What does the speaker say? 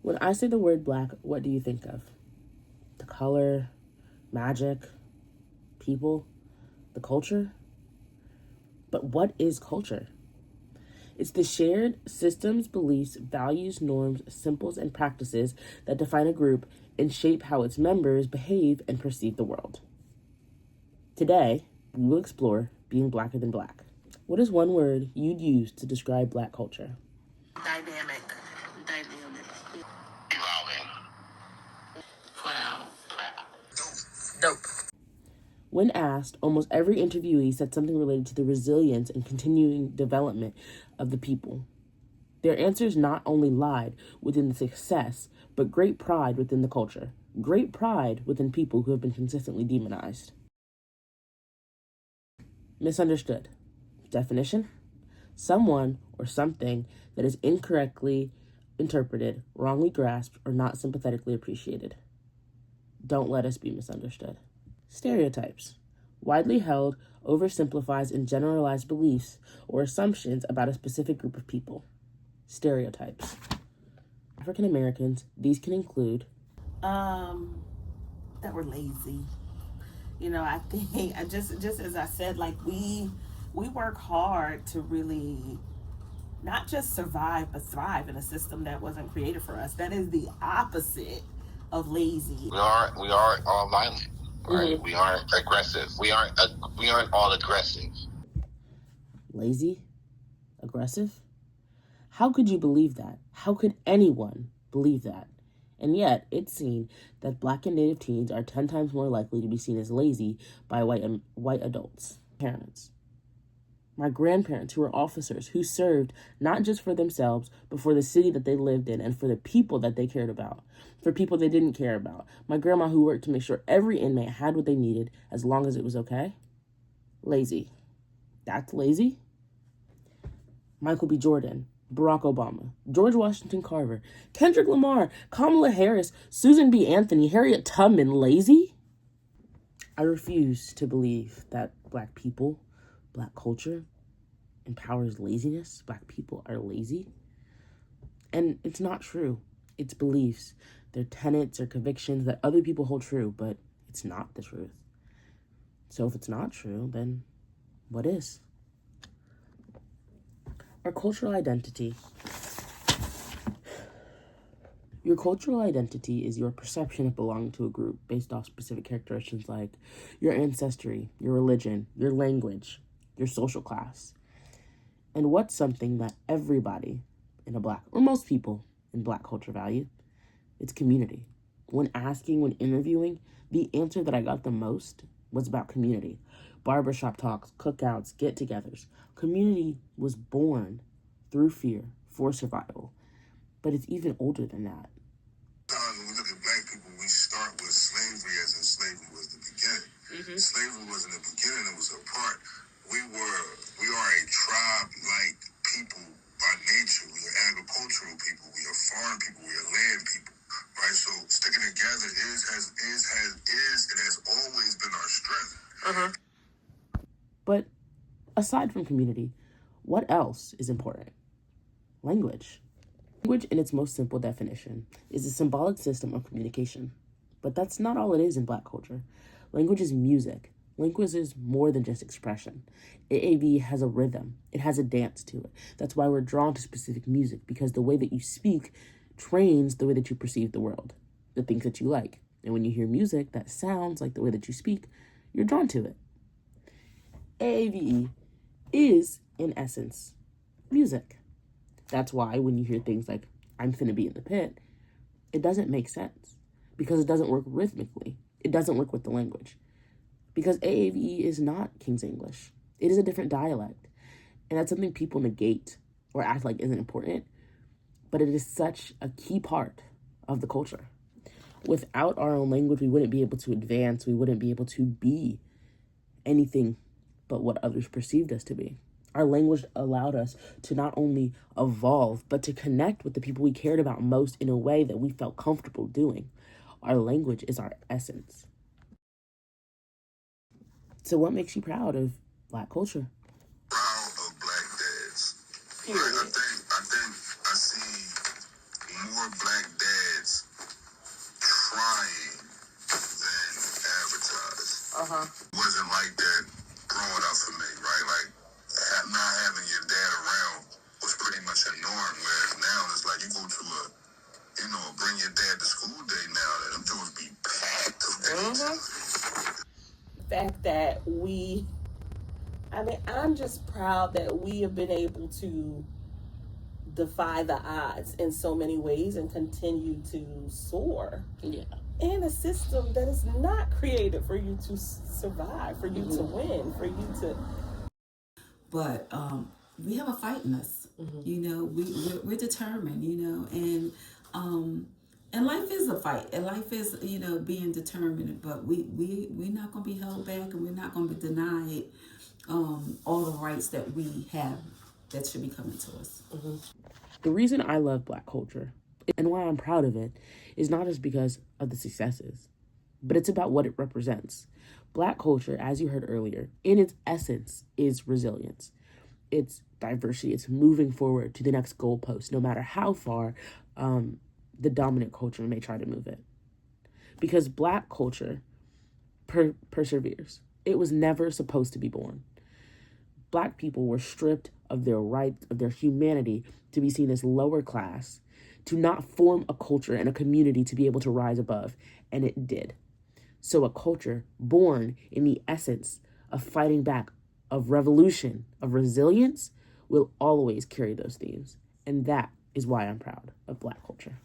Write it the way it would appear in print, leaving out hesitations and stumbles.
When I say the word black, what do you think of? The color, magic, people, the culture? But what is culture? It's the shared systems, beliefs, values, norms, symbols, and practices that define a group and shape how its members behave and perceive the world. Today, we will explore being blacker than black. What is one word you'd use to describe black culture? Dynamic. Evolving. Wow. Dope. When asked, almost every interviewee said something related to the resilience and continuing development of the people. Their answers not only lied within the success, but great pride within the culture. Great pride within people who have been consistently demonized. Misunderstood. Definition: someone or something that is incorrectly interpreted, wrongly grasped, or not sympathetically appreciated. Don't let us be misunderstood. Stereotypes: widely held, oversimplifies, and generalized beliefs or assumptions about a specific group of people. Stereotypes. African Americans, these can include that we're lazy. I think just as I said, like we work hard to really not just survive but thrive in a system that wasn't created for us. That is the opposite of lazy. We aren't all violent, right? Mm-hmm. We aren't aggressive. We aren't all aggressive. Lazy? Aggressive? How could you believe that? How could anyone believe that? And yet, it's seen that Black and Native teens are 10 times more likely to be seen as lazy by white adults. Parents. My grandparents, who were officers, who served not just for themselves, but for the city that they lived in and for the people that they cared about, for people they didn't care about. My grandma, who worked to make sure every inmate had what they needed as long as it was okay. Lazy. That's lazy? Michael B. Jordan, Barack Obama, George Washington Carver, Kendrick Lamar, Kamala Harris, Susan B. Anthony, Harriet Tubman, lazy? I refuse to believe that Black people, Black culture, empowers laziness. Black people are lazy. And it's not true. It's beliefs. They're tenets or convictions that other people hold true, but it's not the truth. So if it's not true, then what is? Our cultural identity. Your cultural identity is your perception of belonging to a group based off specific characteristics like your ancestry, your religion, your language, your social class. And what's something that everybody in a Black, or most people in Black culture value? It's community. When interviewing, the answer that I got the most was about community. Barbershop talks, cookouts, get-togethers. Community was born through fear for survival, but it's even older than that. When we look at Black people, we start with slavery as if slavery was the beginning. Mm-hmm. Slavery wasn't the beginning, it was a part. We are a tribe-like people by nature. We are agricultural people, we are farm people, we are land people, right? So sticking together is and has always been our strength. Uh-huh. But aside from community, what else is important? Language. Language, in its most simple definition, is a symbolic system of communication. But that's not all it is in Black culture. Language is music. Language is more than just expression. AAV has a rhythm. It has a dance to it. That's why we're drawn to specific music, because the way that you speak trains the way that you perceive the world, the things that you like. And when you hear music that sounds like the way that you speak, you're drawn to it. AAVE is, in essence, music. That's why when you hear things like, I'm finna be in the pit, it doesn't make sense because it doesn't work rhythmically. It doesn't work with the language because AAVE is not King's English. It is a different dialect. And that's something people negate or act like isn't important, but it is such a key part of the culture. Without our own language, we wouldn't be able to advance. We wouldn't be able to be anything but what others perceived us to be. Our language allowed us to not only evolve, but to connect with the people we cared about most in a way that we felt comfortable doing. Our language is our essence. So what makes you proud of Black culture? Proud of Black dads. Right? I think I see more Black dads It wasn't like that growing up for me, right? Like, not having your dad around was pretty much a norm, whereas now it's like you go to bring your dad to school day now, and them doors be packed of days. The fact that I'm just proud that we have been able to defy the odds in so many ways and continue to soar. Yeah. In a system that is not created for you to survive, for you to win, for you to. But we have a fight in us. We're determined. And life is a fight, and life is being determined. But we're not going to be held back, and we're not going to be denied all the rights that we have that should be coming to us. The reason I love Black culture and why I'm proud of it is not just because of the successes, but it's about what it represents. Black culture, as you heard earlier, in its essence is resilience. It's diversity. It's moving forward to the next goalpost, no matter how far the dominant culture may try to move it. Because Black culture perseveres. It was never supposed to be born. Black people were stripped of their rights, of their humanity, to be seen as lower class, to not form a culture and a community to be able to rise above, and it did. So a culture born in the essence of fighting back, of revolution, of resilience, will always carry those themes. And that is why I'm proud of Black culture.